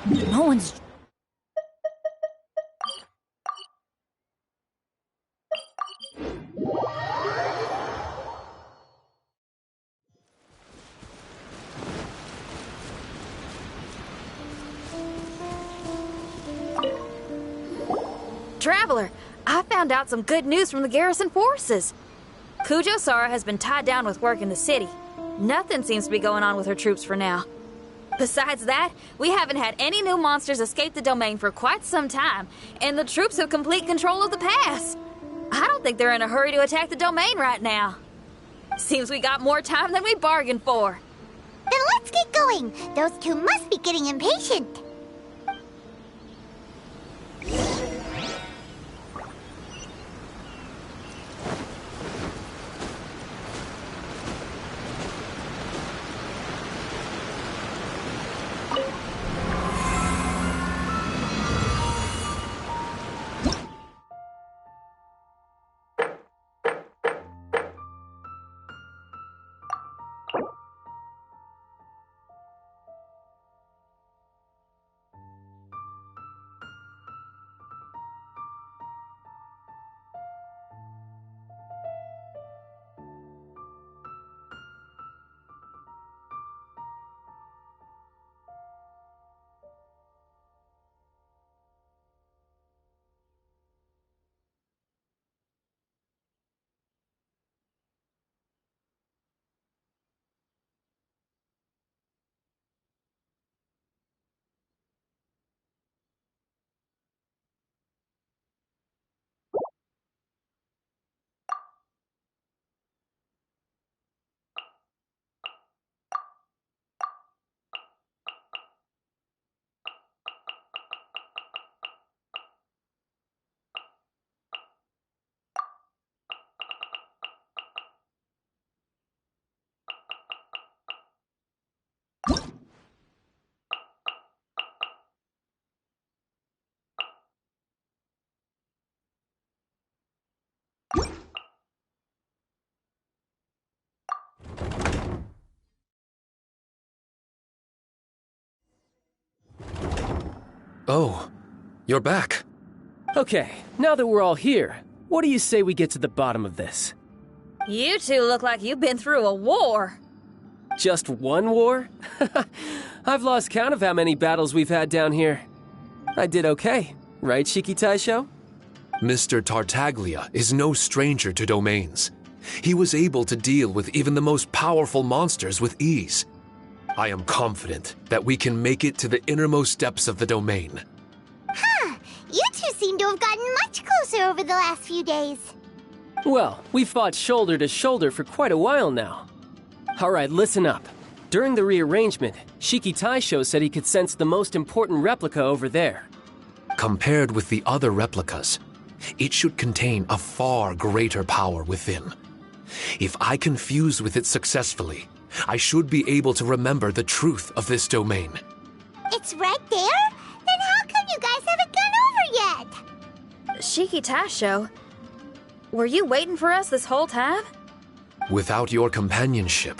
No one's... Traveler, I found out some good news from the garrison forces. Kujo-Sara has been tied down with work in the city. Nothing seems to be going on with her troops for now. Besides that, we haven't had any new monsters escape the domain for quite some time, and the troops have complete control of the pass. I don't think they're in a hurry to attack the domain right now. Seems we got more time than we bargained for. Then let's get going. Those two must be getting impatient. Oh, you're back. Okay, now that we're all here, what do you say we get to the bottom of this? You two look like you've been through a war. Just one war? I've lost count of how many battles we've had down here. I did okay, right, Shiki Taisho? Mr. Tartaglia is no stranger to domains. He was able to deal with even the most powerful monsters with ease. I am confident that we can make it to the innermost depths of the domain. Huh. You two seem to have gotten much closer over the last few days. Well, we fought shoulder to shoulder for quite a while now. Alright, listen up. During the rearrangement, Shiki Taisho said he could sense the most important replica over there. Compared with the other replicas, it should contain a far greater power within. If I can fuse with it successfully, I should be able to remember the truth of this domain. It's right there? Then how come you guys haven't gone over yet? Shiki Taisho, were you waiting for us this whole time? Without your companionship,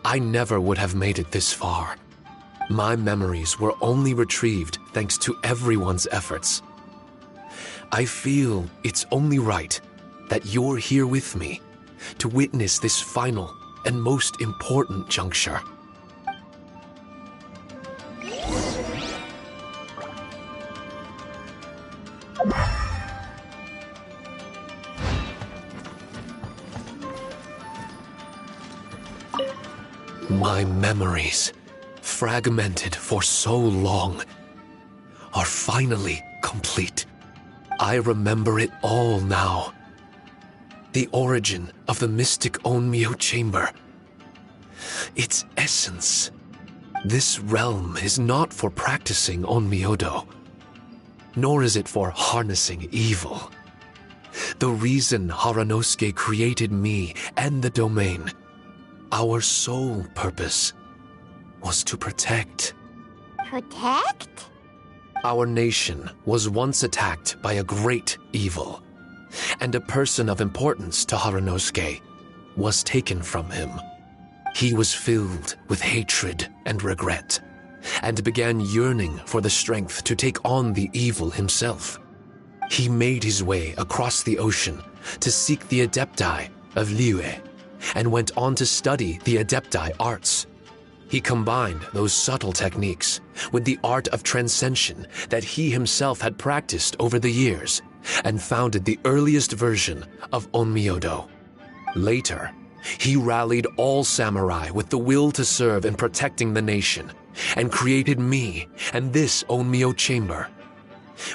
I never would have made it this far. My memories were only retrieved thanks to everyone's efforts. I feel it's only right that you're here with me to witness this final and most important juncture. My memories, fragmented for so long, are finally complete. I remember it all now. The origin of the mystic Onmyo chamber. Its essence. This realm is not for practicing Onmyodo, nor is it for harnessing evil. The reason Haranosuke created me and the domain, our sole purpose, was to protect. Protect? Our nation was once attacked by a great evil, and a person of importance to Haranosuke was taken from him. He was filled with hatred and regret, and began yearning for the strength to take on the evil himself. He made his way across the ocean to seek the Adepti of Liyue, and went on to study the Adepti arts. He combined those subtle techniques with the art of transcension that he himself had practiced over the years, and founded the earliest version of Onmyodo. Later, he rallied all samurai with the will to serve in protecting the nation, and created me and this Onmyo chamber.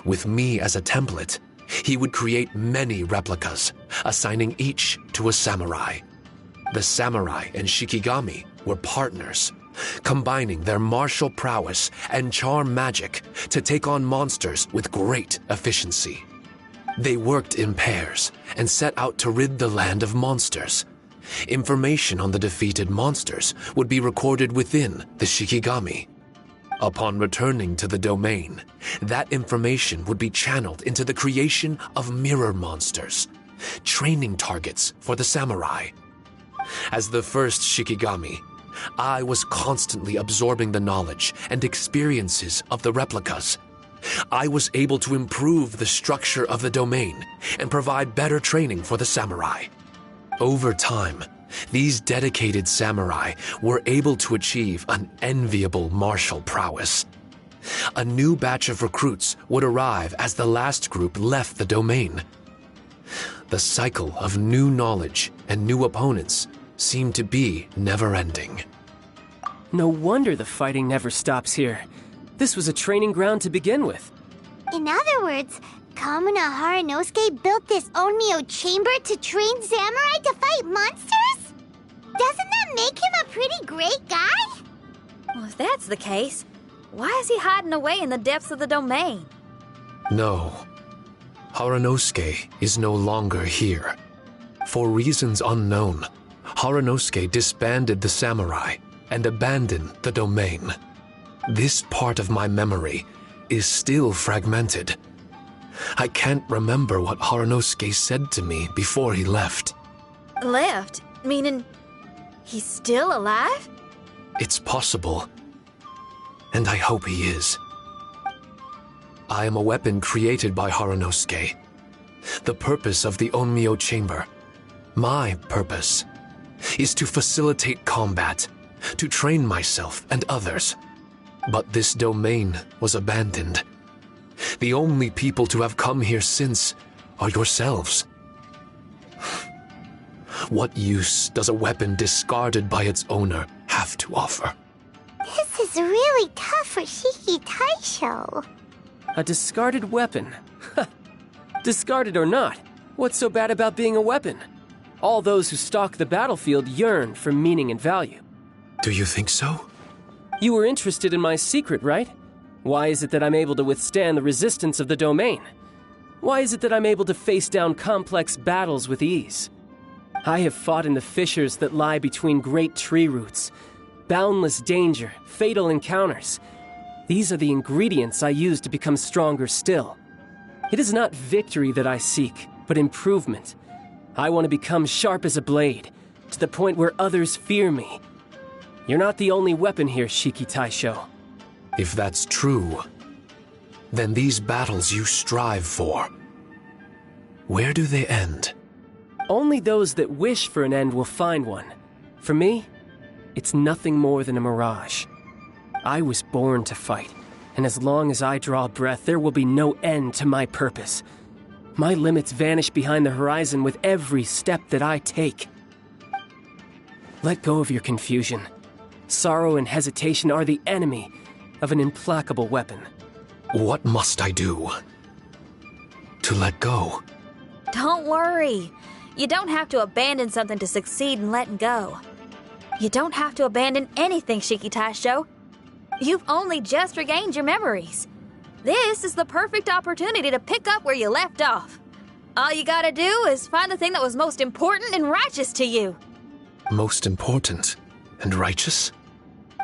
With me as a template, he would create many replicas, assigning each to a samurai. The samurai and Shikigami were partners, combining their martial prowess and charm magic to take on monsters with great efficiency. They worked in pairs and set out to rid the land of monsters. Information on the defeated monsters would be recorded within the Shikigami. Upon returning to the domain, that information would be channeled into the creation of mirror monsters, training targets for the samurai. As the first Shikigami, I was constantly absorbing the knowledge and experiences of the replicas. I was able to improve the structure of the domain and provide better training for the samurai. Over time, these dedicated samurai were able to achieve an enviable martial prowess. A new batch of recruits would arrive as the last group left the domain. The cycle of new knowledge and new opponents seemed to be never-ending. No wonder the fighting never stops here. This was a training ground to begin with. In other words, Kamuna Haranosuke built this Onmyo chamber to train samurai to fight monsters? Doesn't that make him a pretty great guy? Well, if that's the case, why is he hiding away in the depths of the domain? No. Haranosuke is no longer here. For reasons unknown, Haranosuke disbanded the samurai and abandoned the domain. This part of my memory is still fragmented. I can't remember what Haranosuke said to me before he left. Left? Meaning he's still alive? It's possible. And I hope he is. I am a weapon created by Haranosuke. The purpose of the Onmyo chamber, my purpose, is to facilitate combat, to train myself and others. But this domain was abandoned. The only people to have come here since are yourselves. What use does a weapon discarded by its owner have to offer? This is really tough for Shiki Taisho. A discarded weapon. Discarded or not, what's so bad about being a weapon? All those who stalk the battlefield yearn for meaning and value. Do you think so? You were interested in my secret, right? Why is it that I'm able to withstand the resistance of the domain? Why is it that I'm able to face down complex battles with ease? I have fought in the fissures that lie between great tree roots. Boundless danger, fatal encounters. These are the ingredients I use to become stronger still. It is not victory that I seek, but improvement. I want to become sharp as a blade, to the point where others fear me. You're not the only weapon here, Shiki Taisho. If that's true, then these battles you strive for, where do they end? Only those that wish for an end will find one. For me, it's nothing more than a mirage. I was born to fight, and as long as I draw breath, there will be no end to my purpose. My limits vanish behind the horizon with every step that I take. Let go of your confusion. Sorrow and hesitation are the enemy of an implacable weapon. What must I do to let go? Don't worry. You don't have to abandon something to succeed in letting go. You don't have to abandon anything, Shiki Taisho. You've only just regained your memories. This is the perfect opportunity to pick up where you left off. All you gotta do is find the thing that was most important and righteous to you. Most important and righteous?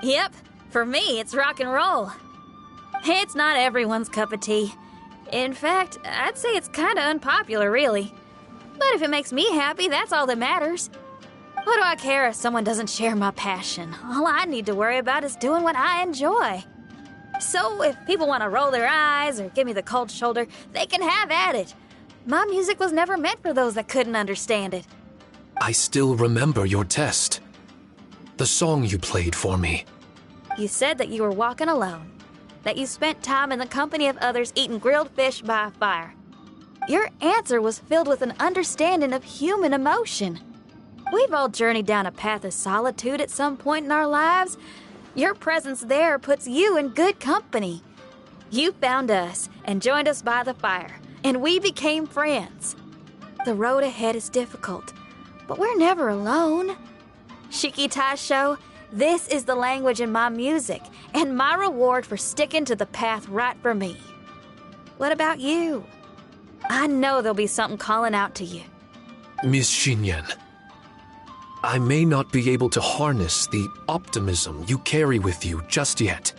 Yep, for me, it's rock and roll. It's not everyone's cup of tea. In fact, I'd say it's kinda unpopular, really. But if it makes me happy, that's all that matters. What do I care if someone doesn't share my passion? All I need to worry about is doing what I enjoy. So if people want to roll their eyes or give me the cold shoulder, they can have at it. My music was never meant for those that couldn't understand it. I still remember your test. The song you played for me. You said that you were walking alone, that you spent time in the company of others eating grilled fish by a fire. Your answer was filled with an understanding of human emotion. We've all journeyed down a path of solitude at some point in our lives. Your presence there puts you in good company. You found us and joined us by the fire, and we became friends. The road ahead is difficult, but we're never alone. Shiki Taisho, this is the language in my music, and my reward for sticking to the path right for me. What about you? I know there'll be something calling out to you. Miss Xinyan, I may not be able to harness the optimism you carry with you just yet,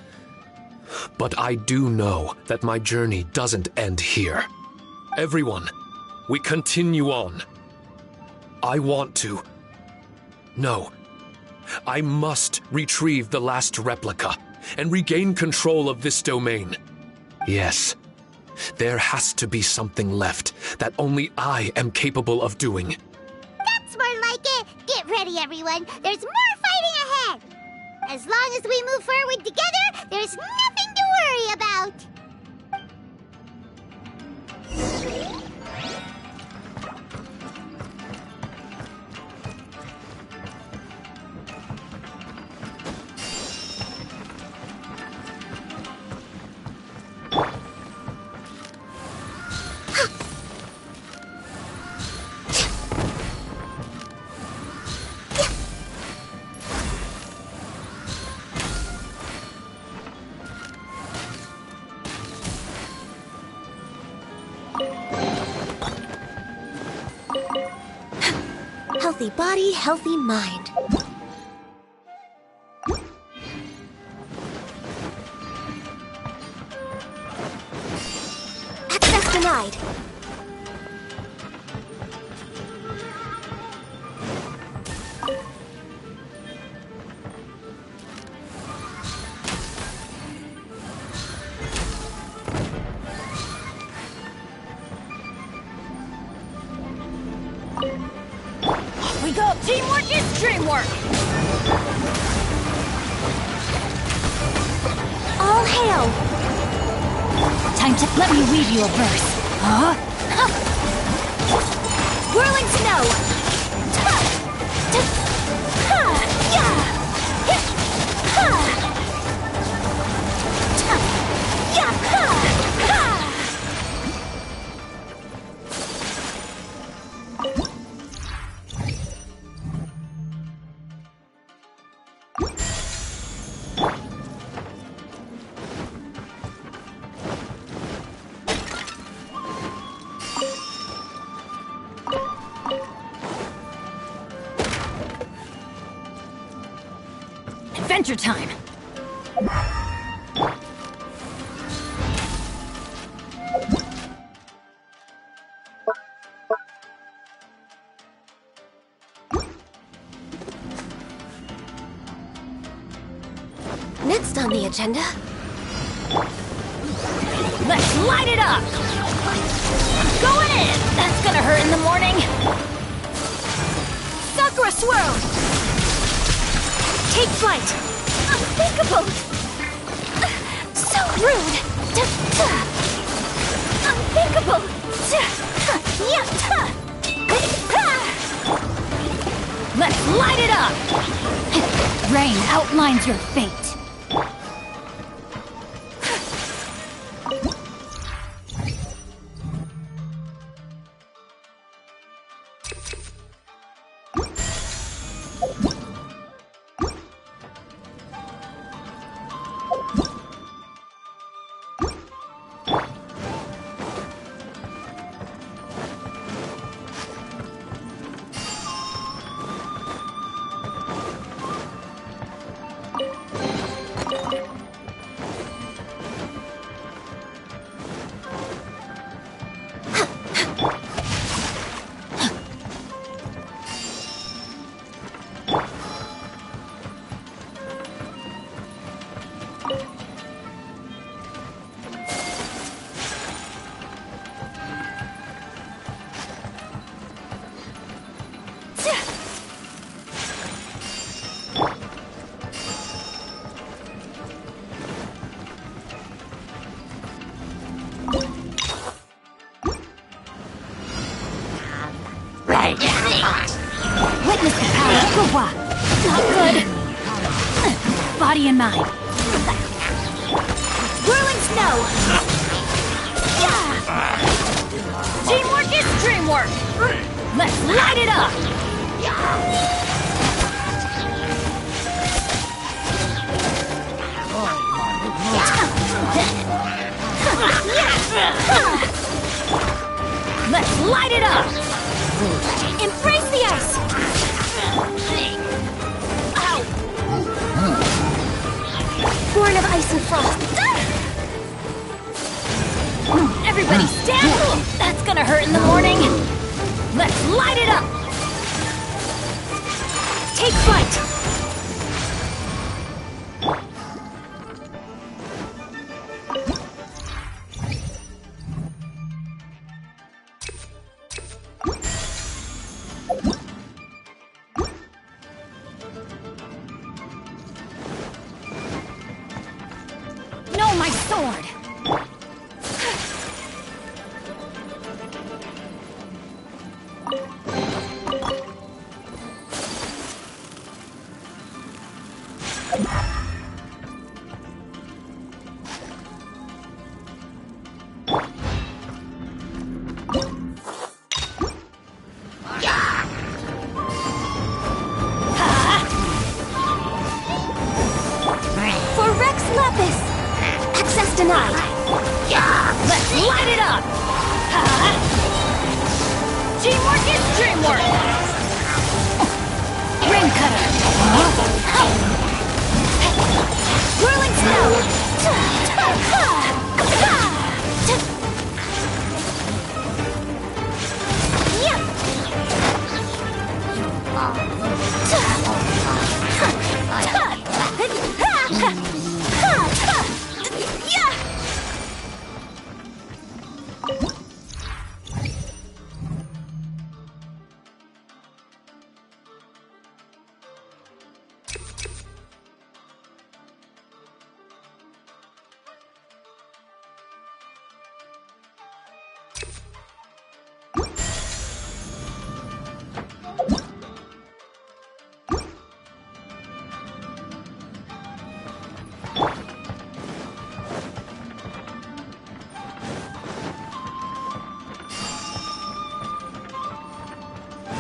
but I do know that my journey doesn't end here. Everyone, we continue on. I want to. No, I must retrieve the last replica and regain control of this domain. Yes, there has to be something left that only I am capable of doing. That's more like it. Get ready, everyone. There's more fighting ahead. As long as we move forward together, there's nothing to worry about. Healthy body, healthy mind. Access denied. We go! Teamwork is dreamwork! All hail! Time to let me weave you a verse. Huh? Whirling snow! Adventure time! Next on the agenda, Let's light it up! I'm going in! That's gonna hurt in the morning! Sakura Swirl! Take flight! Unthinkable! So rude! Unthinkable! Let's light it up! Rain outlines your fate. body and mind. Whirling snow! Teamwork is dreamwork! Let's light it up! Let's light it up! Embrace the ice! Born of ice and frost. Everybody stand! That's gonna hurt in the morning! Let's light it up! Take flight! No, my sword! For Rex Lapis! Access denied. Let's light it up! Teamwork is dreamwork! Ring cutter! Whirling snow!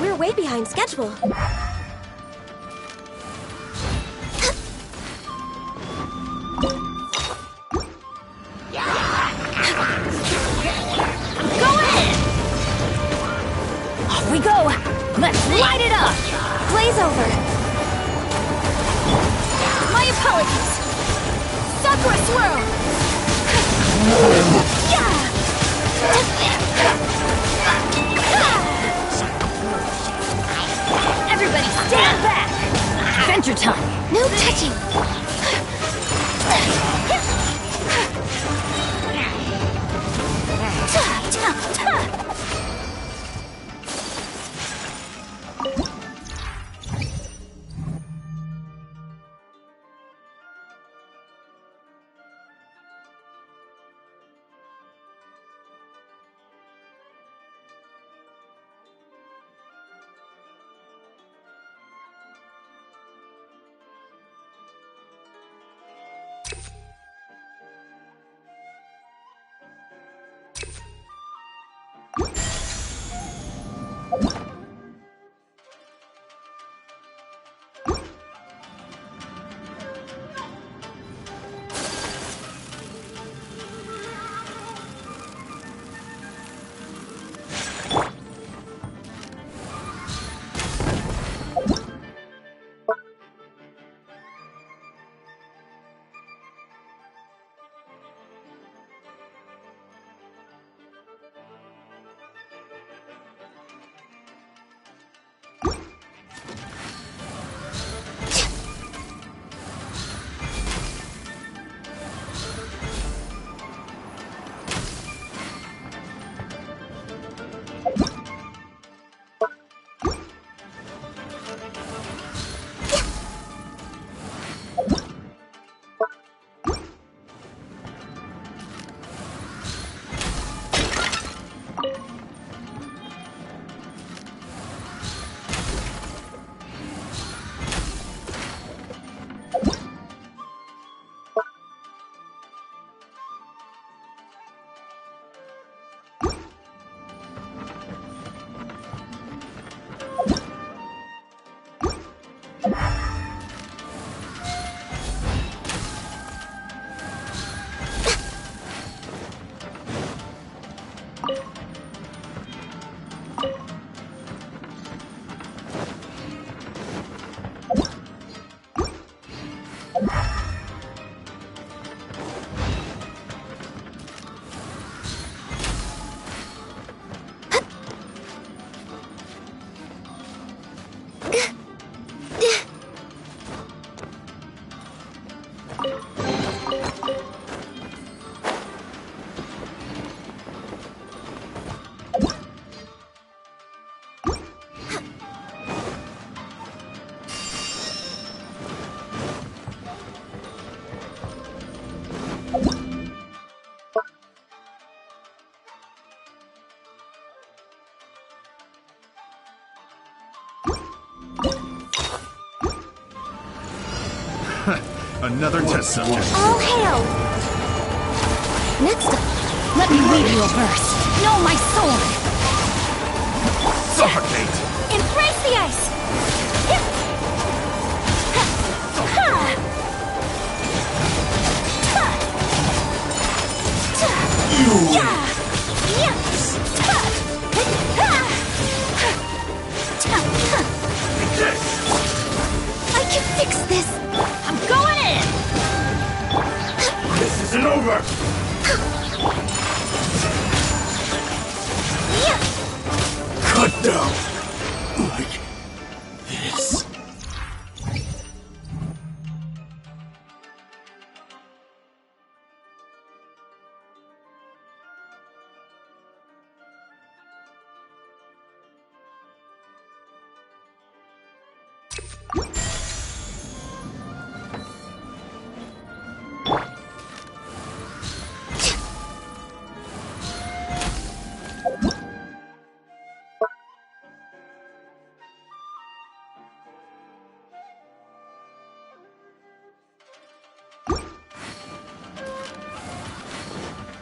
We're way behind schedule. Off we go! Let's light it up! Blaze over. My apologies! Sakura swirl! Everybody stand back! Adventure time! No touching. Another test subject. All hail! Next up, let me read you a verse. Know my sword! Suffocate! Embrace the ice! I can fix this! I'm going in! This isn't over! Cut down! Like this.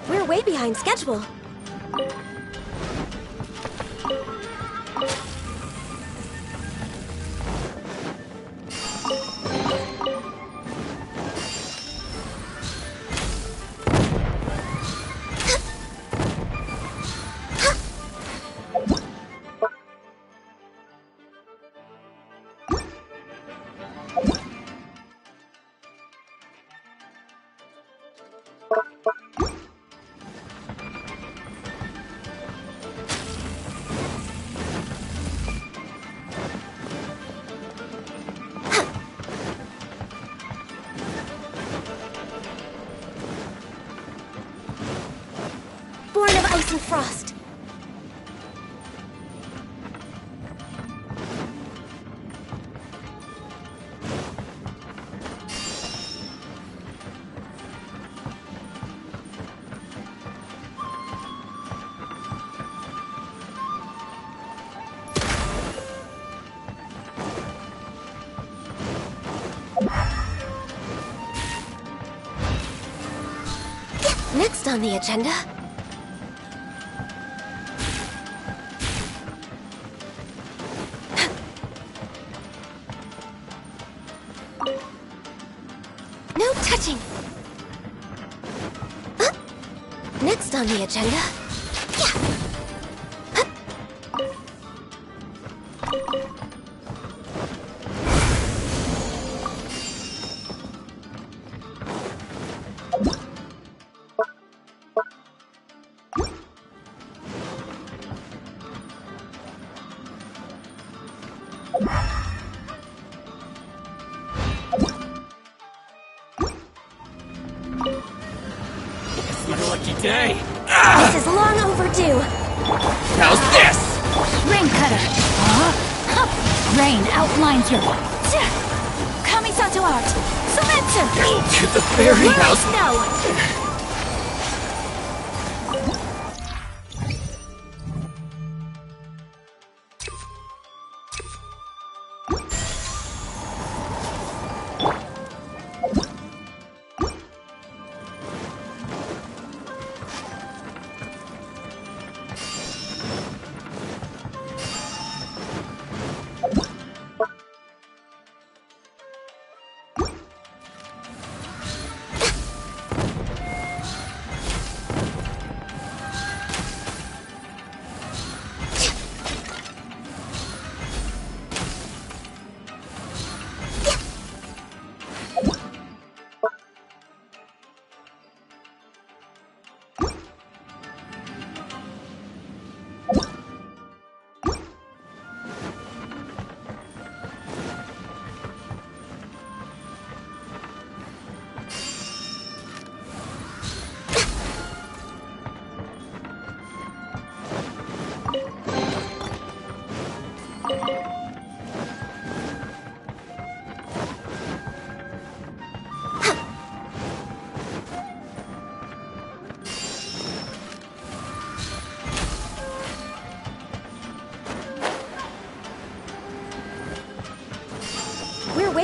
We're way behind schedule. Born of ice and frost. Next on the agenda. No touching. Next on the agenda. It's my lucky day. This is long overdue. How's this? Rain cutter. Rain outlines your Kamisato art. Sumetsu. To the fairy house. Snow.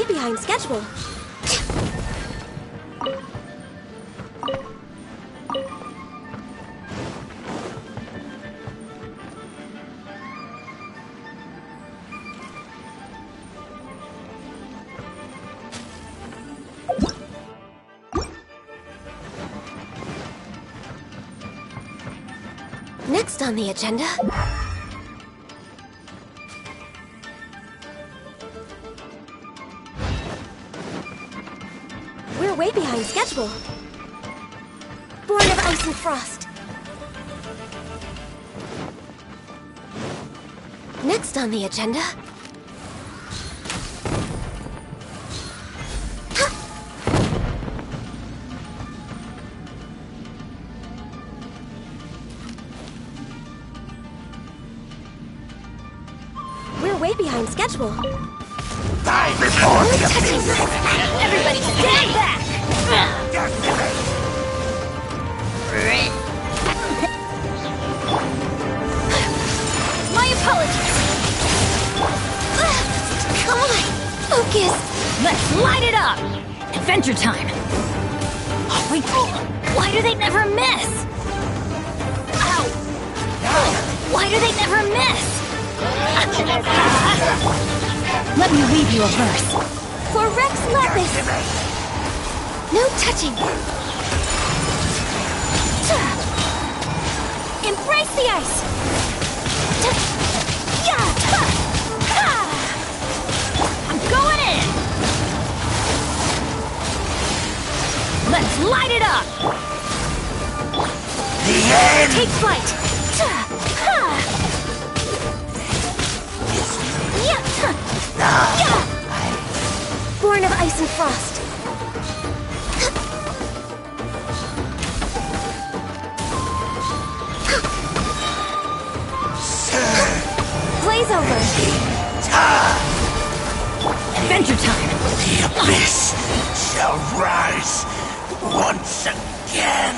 behind schedule. Next on the agenda... We're way behind schedule. Born of Ice and Frost. Next on the agenda... We're way behind schedule. Die before the abyss! Everybody stand back! My apologies! Come on, focus. Let's light it up! Adventure time! Wait, why do they never miss? Ow! Why do they never miss? Let me read you a verse. For Rex Lapis. No touching. Embrace the ice. I'm going in! Let's light it up! The end! Take flight. Born of Ice and Frost. Blaze over. Adventure time! The abyss shall rise once again!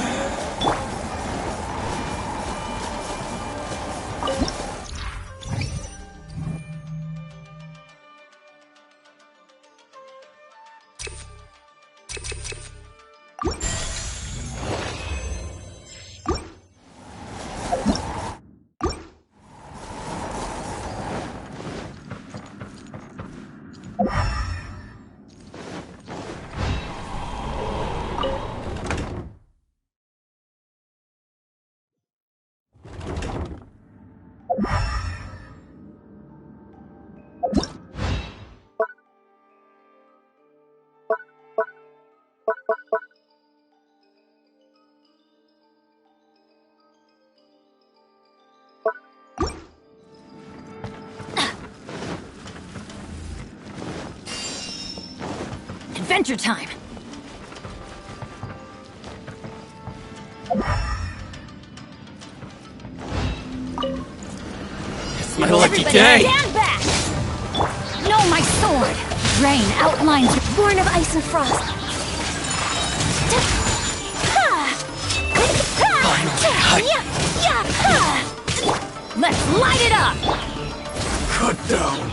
Adventure time! It's my lucky Everybody day! stand back! No, my sword! Rain outlines your... Born of Ice and Frost. Let's light it up! Cut down!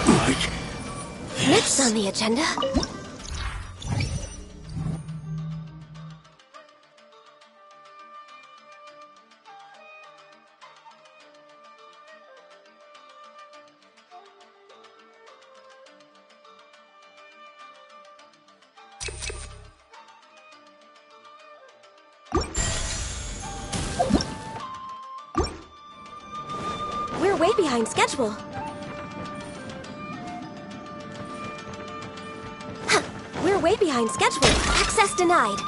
Like Next on the agenda... We're way behind schedule. We're way behind schedule. Access denied.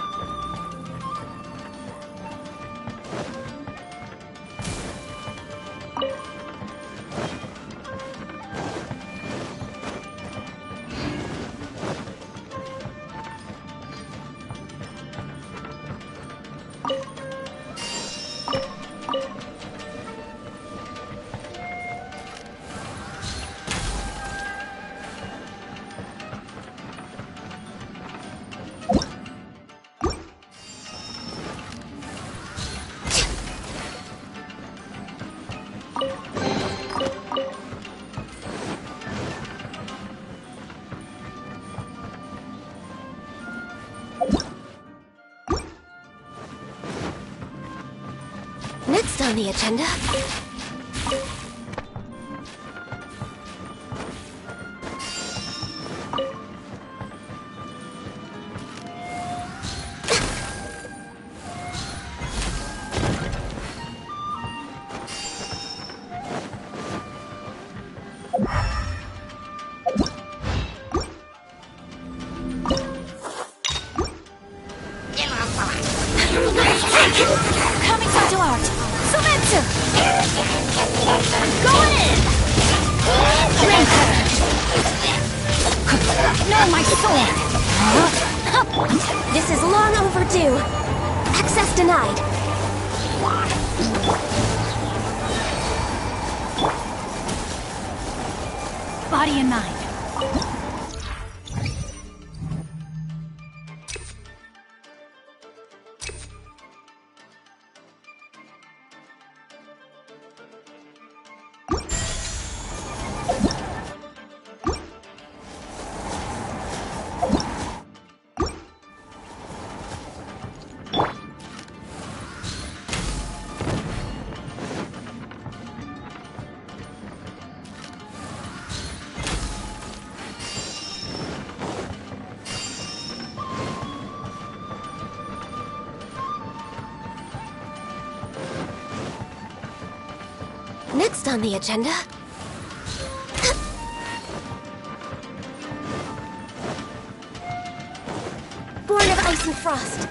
Next on the agenda... Coming to art! Sumetsu! Going in! No, my sword! This is long overdue. Access denied. Body in mind. Next on the agenda... Born of Ice and Frost.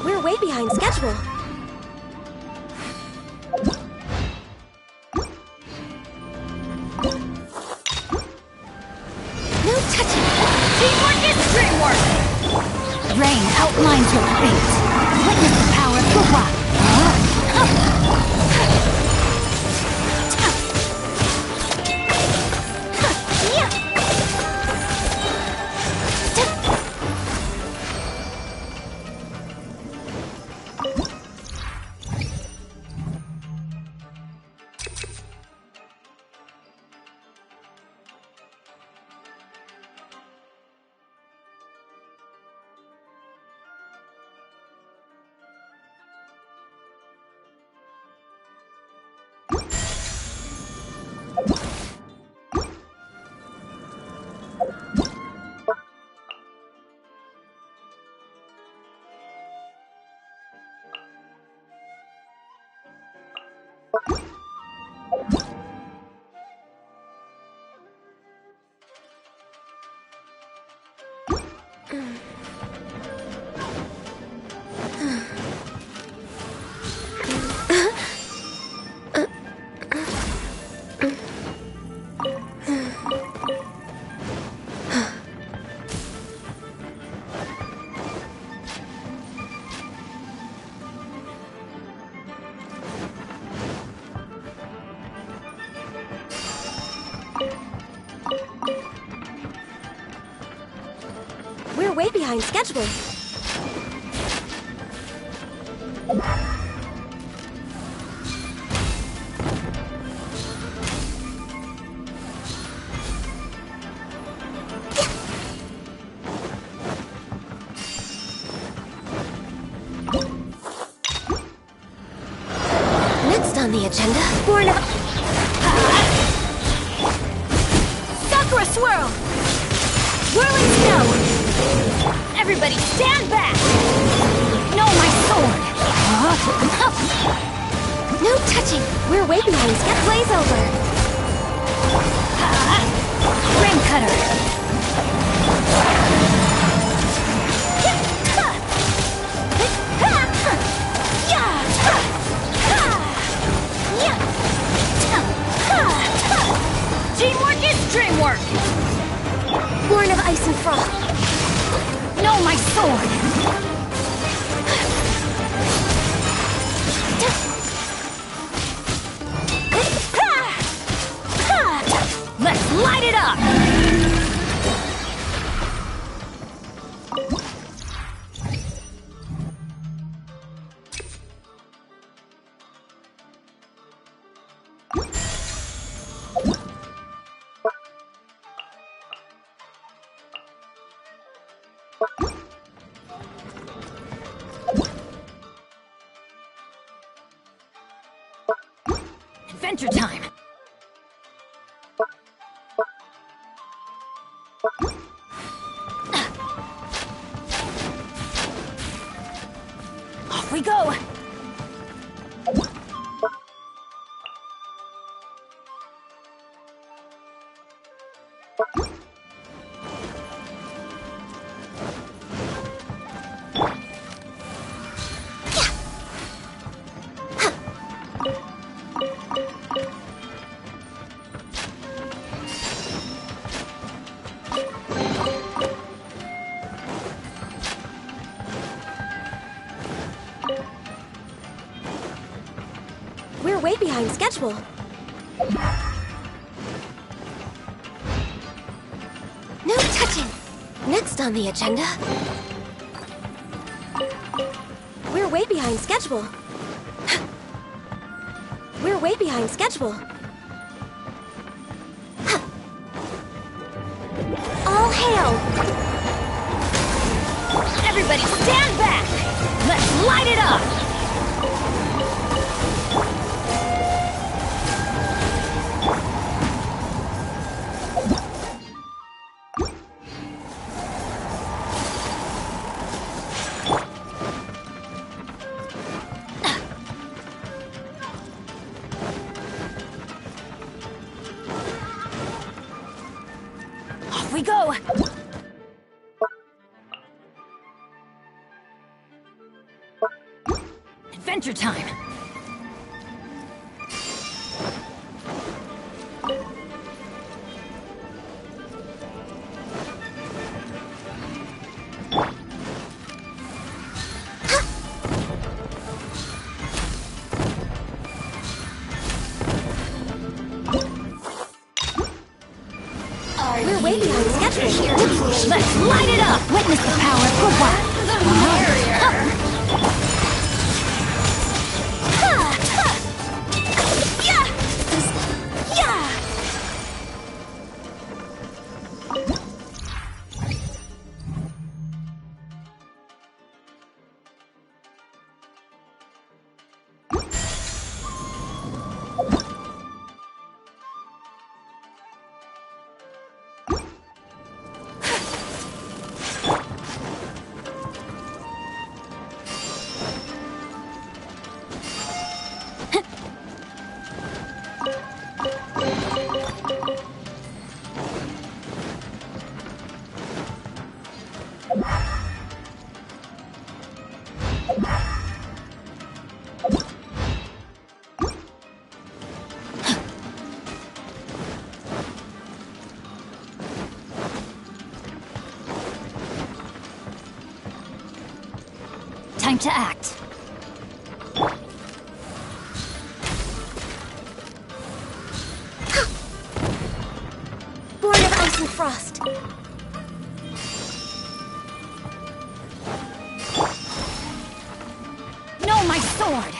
We're way behind schedule. No touching. Teamwork is dreamwork! Rain outlines your fate. Witness the power of Kuwa. We're way behind schedule. Next on the agenda, Born of... Sakura swirl! Whirling snow! Everybody stand back! No No touching! We're way behind. Get Blaze over! Ring cutter. Teamwork is dreamwork. Born of ice and frost. No, my sword. Let's light it up! Adventure time! Off we go! We're way behind schedule. No touching! Next on the agenda. We're way behind schedule. We're way behind schedule. All hail! Everybody stand back! Let's light it up! Off we go! Adventure time! We're way behind schedule. Let's light it up! Witness the power of good work! Time to act. Born of ice and frost. No, my sword!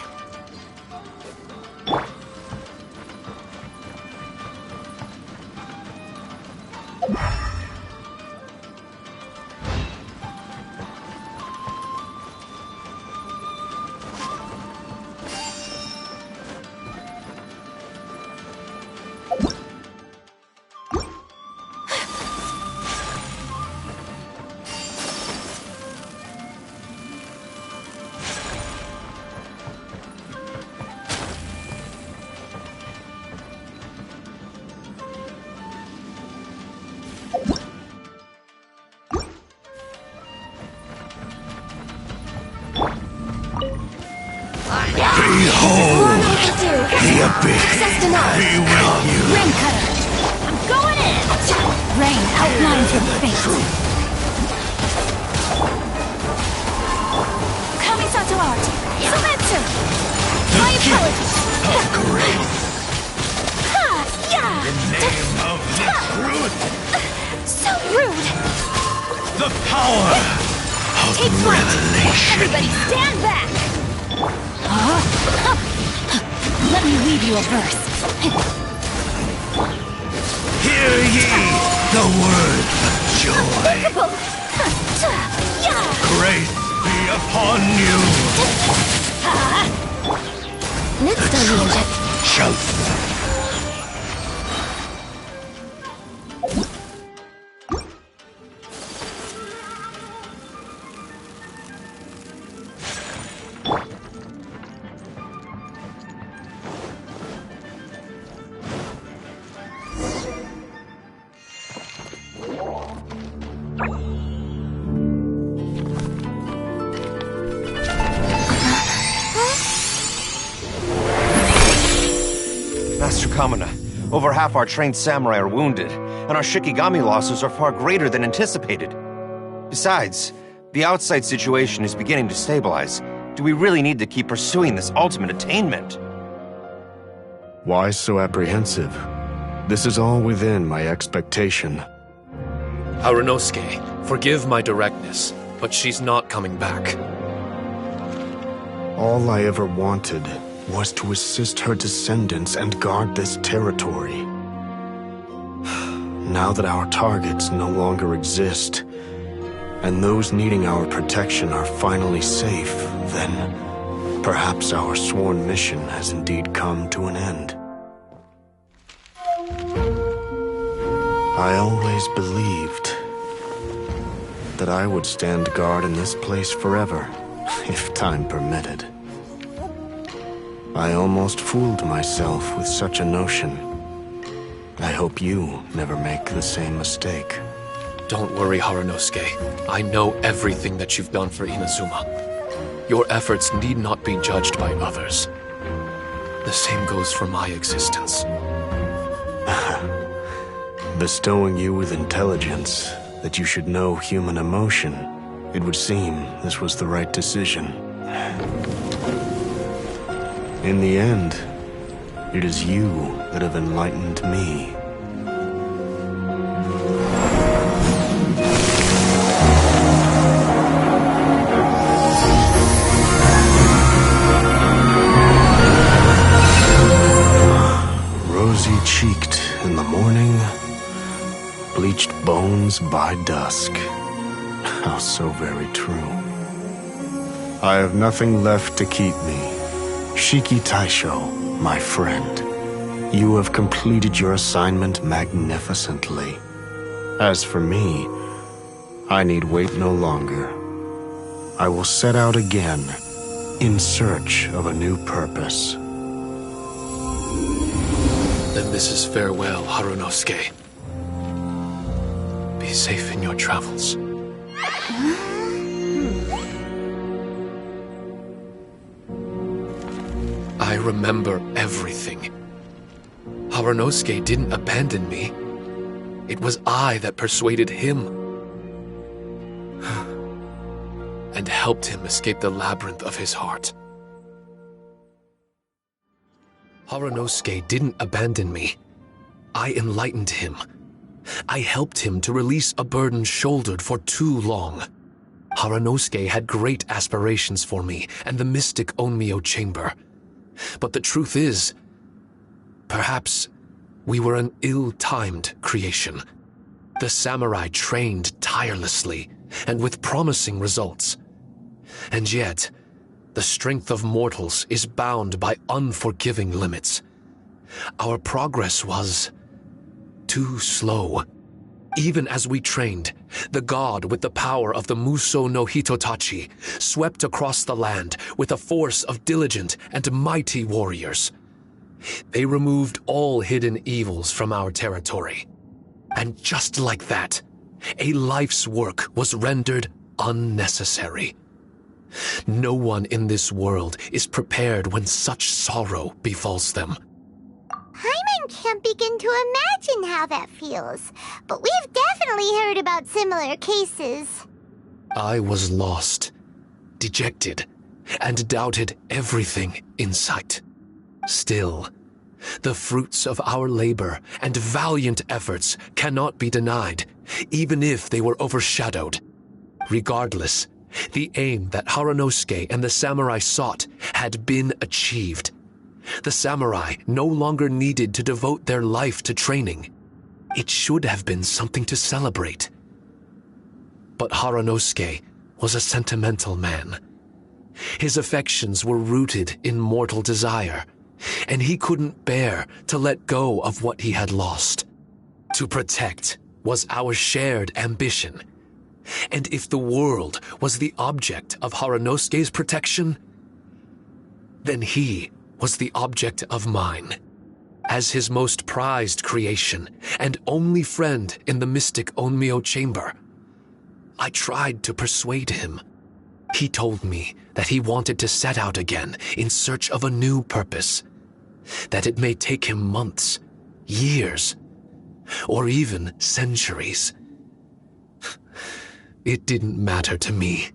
Access denied. Be with you. Rain cutter. I'm going in. Rain outlines your fate. Kamisato art. Sumetsu. My apologies. Of grace. Ha! Yeah! In name of the truth. So rude. The power of Take flight. revelation. Everybody stand back. Let me read you a verse. Hear ye the word of joy. Yeah! Grace be upon you. Shall Master Kamina, over half our trained samurai are wounded, and our Shikigami losses are far greater than anticipated. Besides, the outside situation is beginning to stabilize. Do we really need to keep pursuing this ultimate attainment? Why so apprehensive? This is all within my expectation. Harunosuke, forgive my directness, but she's not coming back. All I ever wanted was to assist her descendants and guard this territory. Now that our targets no longer exist, and those needing our protection are finally safe, then perhaps our sworn mission has indeed come to an end. I always believed that I would stand guard in this place forever, if time permitted. I almost fooled myself with such a notion. I hope you never make the same mistake. Don't worry, Harunosuke. I know everything that you've done for Inazuma. Your efforts need not be judged by others. The same goes for my existence. Bestowing you with intelligence, that you should know human emotion, it would seem this was the right decision. In the end, it is you that have enlightened me. Rosy-cheeked in the morning, bleached bones by dusk. How so very true. I have nothing left to keep me. Shiki Taisho, my friend, you have completed your assignment magnificently. As for me, I need wait no longer. I will set out again, in search of a new purpose. Then this is farewell, Harunosuke. Be safe in your travels. I remember everything. Harunosuke didn't abandon me. It was I that persuaded him and helped him escape the labyrinth of his heart. Harunosuke didn't abandon me. I enlightened him. I helped him to release a burden shouldered for too long. Harunosuke had great aspirations for me and the mystic Onmyo chamber. But the truth is, perhaps we were an ill-timed creation. The samurai trained tirelessly and with promising results. And yet, the strength of mortals is bound by unforgiving limits. Our progress was too slow. Even as we trained, the god with the power of the Muso no Hitotachi swept across the land with a force of diligent and mighty warriors. They removed all hidden evils from our territory. And just like that, a life's work was rendered unnecessary. No one in this world is prepared when such sorrow befalls them. can't begin to imagine how that feels, but we've definitely heard about similar cases. I was lost, dejected, and doubted everything in sight. Still, the fruits of our labor and valiant efforts cannot be denied, even if they were overshadowed. Regardless, the aim that Haranosuke and the samurai sought had been achieved. The samurai no longer needed to devote their life to training. It should have been something to celebrate. But Haranosuke was a sentimental man. His affections were rooted in mortal desire, and he couldn't bear to let go of what he had lost. To protect was our shared ambition. And if the world was the object of Haranosuke's protection, then he was the object of mine. As his most prized creation and only friend in the mystic Onmyo chamber, I tried to persuade him. He told me that he wanted to set out again in search of a new purpose, that it may take him months, years, or even centuries. It didn't matter to me.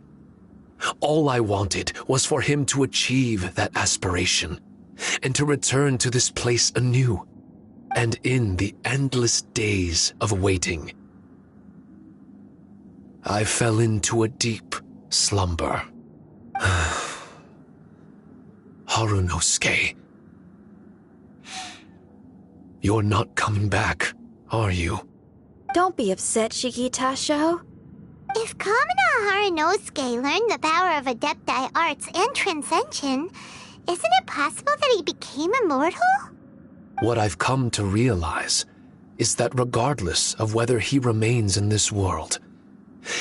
All I wanted was for him to achieve that aspiration and to return to this place anew. And in the endless days of waiting, I fell into a deep slumber. Harunosuke, you're not coming back, are you? Don't be upset, Shiki Taisho. If Kamina Haranosuke learned the power of Adepti arts and Transcension, isn't it possible that he became immortal? What I've come to realize is that regardless of whether he remains in this world,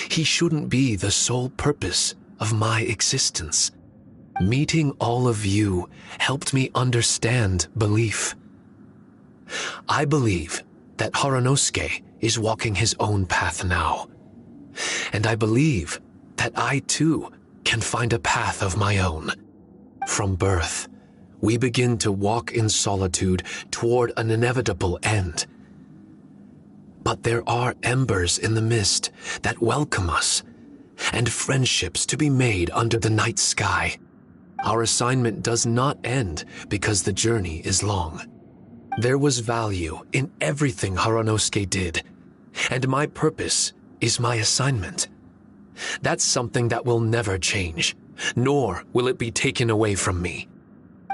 he shouldn't be the sole purpose of my existence. Meeting all of you helped me understand belief. I believe that Haranosuke is walking his own path now. And I believe that I too can find a path of my own. From birth, we begin to walk in solitude toward an inevitable end. But there are embers in the mist that welcome us, and friendships to be made under the night sky. Our assignment does not end because the journey is long. There was value in everything Haranosuke did, and my purpose is my assignment. That's something that will never change, nor will it be taken away from me.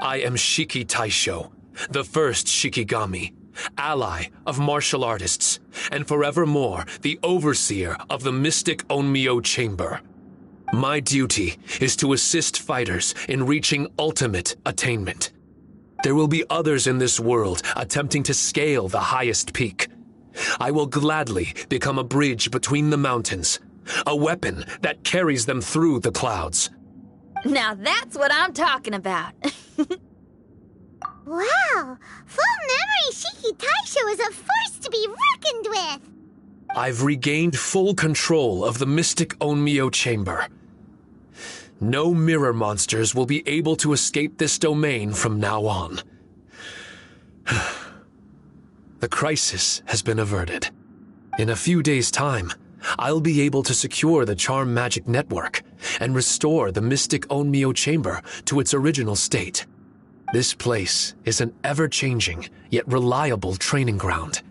I am Shiki Taisho, the first Shikigami, ally of martial artists, and forevermore the overseer of the mystic Onmyo chamber. My duty is to assist fighters in reaching ultimate attainment. There will be others in this world attempting to scale the highest peak. I will gladly become a bridge between the mountains, a weapon that carries them through the clouds. Now that's what I'm talking about. Wow! Full memory Shiki Taisho is a force to be reckoned with! I've regained full control of the mystic Onmyo chamber. No mirror monsters will be able to escape this domain from now on. The crisis has been averted. In a few days' time, I'll be able to secure the charm magic network and restore the mystic Onmyo chamber to its original state. This place is an ever-changing yet reliable training ground.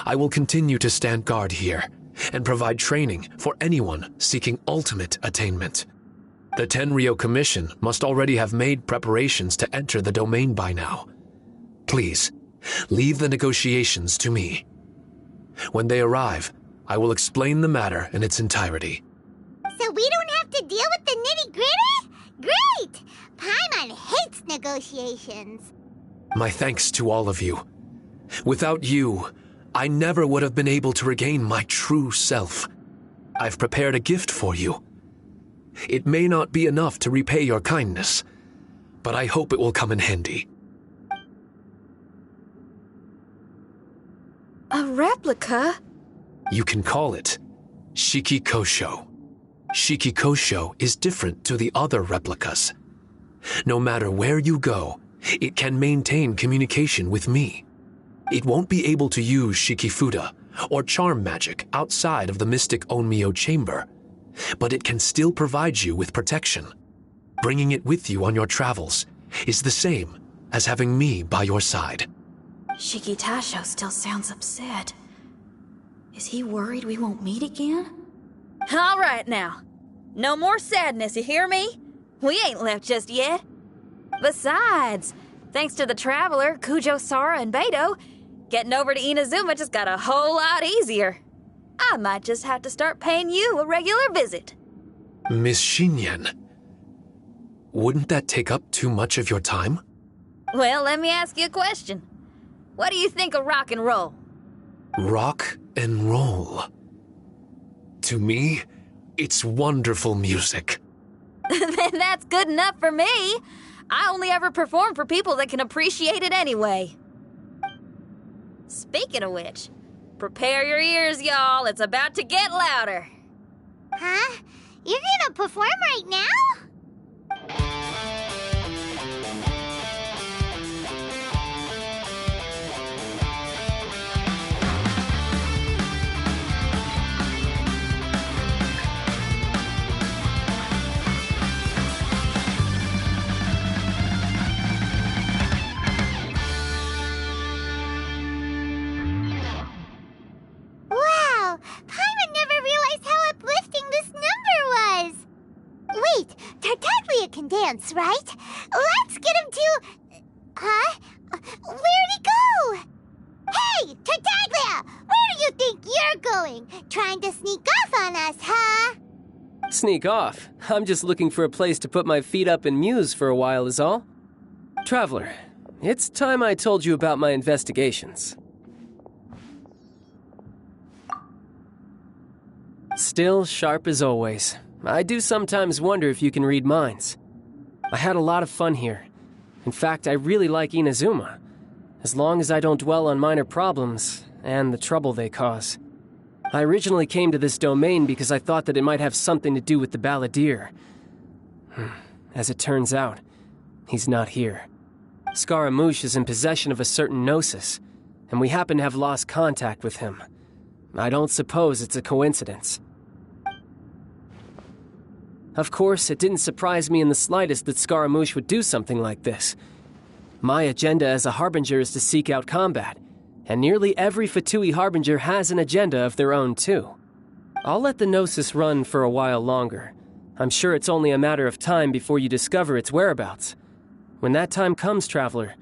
I will continue to stand guard here and provide training for anyone seeking ultimate attainment. The Tenryo Commission must already have made preparations to enter the domain by now. Please, leave the negotiations to me. When they arrive, I will explain the matter in its entirety. So we don't have to deal with the nitty-gritty? Great! Paimon hates negotiations. My thanks to all of you. Without you, I never would have been able to regain my true self. I've prepared a gift for you. It may not be enough to repay your kindness, but I hope it will come in handy. A replica? You can call it Shiki Kosho. Shiki Kosho is different to the other replicas. No matter where you go, it can maintain communication with me. It won't be able to use Shikifuda or charm magic outside of the mystic Onmyo chamber, but it can still provide you with protection. Bringing it with you on your travels is the same as having me by your side. Shikitasho still sounds upset. Is he worried we won't meet again? All right now. No more sadness, you hear me? We ain't left just yet. Besides, thanks to the Traveler, Kujo, Sara, and Beto, getting over to Inazuma just got a whole lot easier. I might just have to start paying you a regular visit. Miss Shinyen, wouldn't that take up too much of your time? Well, let me ask you a question. What do you think of rock and roll? Rock and roll. To me, it's wonderful music. Then that's good enough for me. I only ever perform for people that can appreciate it anyway. Speaking of which, prepare your ears, y'all. It's about to get louder. Huh? You're gonna perform right now? Wow! Paimon never realized how uplifting this number was! Wait, Tartaglia can dance, right? Let's get him to... Huh? Where'd he go? Hey, Tartaglia! Where do you think you're going? Trying to sneak off on us, huh? Sneak off? I'm just looking for a place to put my feet up and muse for a while is all. Traveler, it's time I told you about my investigations. Still sharp as always. I do sometimes wonder if you can read minds. I had a lot of fun here. In fact, I really like Inazuma. As long as I don't dwell on minor problems and the trouble they cause. I originally came to this domain because I thought that it might have something to do with the balladeer. As it turns out, he's not here. Scaramouche is in possession of a certain gnosis, and we happen to have lost contact with him. I don't suppose it's a coincidence. Of course, it didn't surprise me in the slightest that Scaramouche would do something like this. My agenda as a Harbinger is to seek out combat, and nearly every Fatui Harbinger has an agenda of their own too. I'll let the Gnosis run for a while longer. I'm sure it's only a matter of time before you discover its whereabouts. When that time comes, Traveler,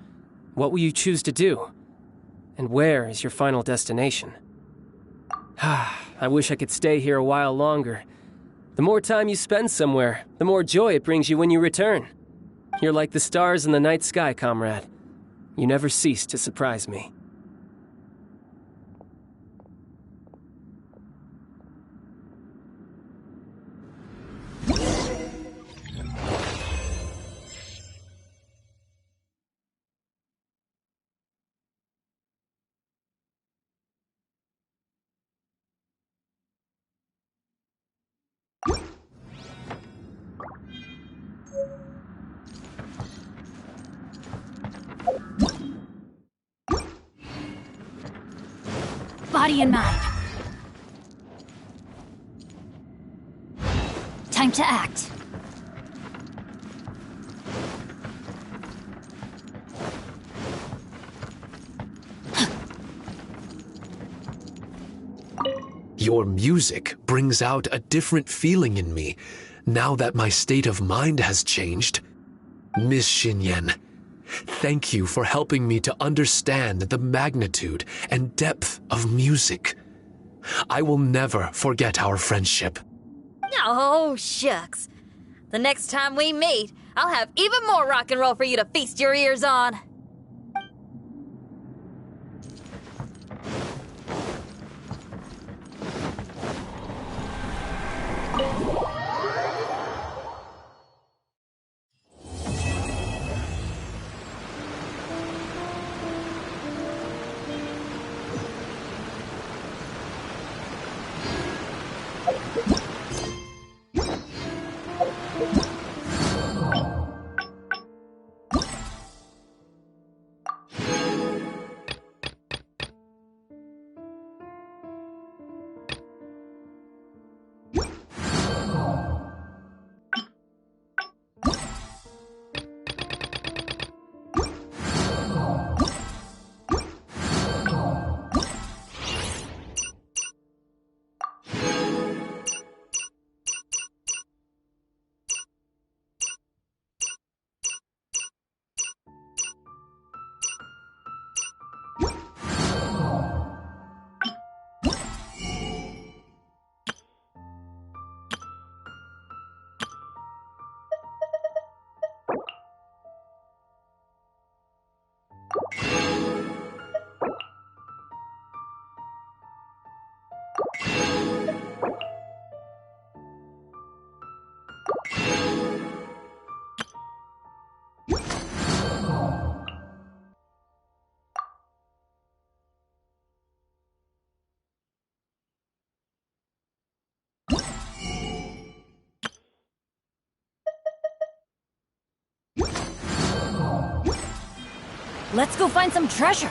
what will you choose to do? And where is your final destination? I wish I could stay here a while longer. The more time you spend somewhere, the more joy it brings you when you return. You're like the stars in the night sky, comrade. You never cease to surprise me. Body and mind. Time to act. Your music brings out a different feeling in me now that my state of mind has changed. Miss Shinyen, thank you for helping me to understand the magnitude and depth of music. I will never forget our friendship. Oh, shucks. The next time we meet, I'll have even more rock and roll for you to feast your ears on. Let's go find some treasure.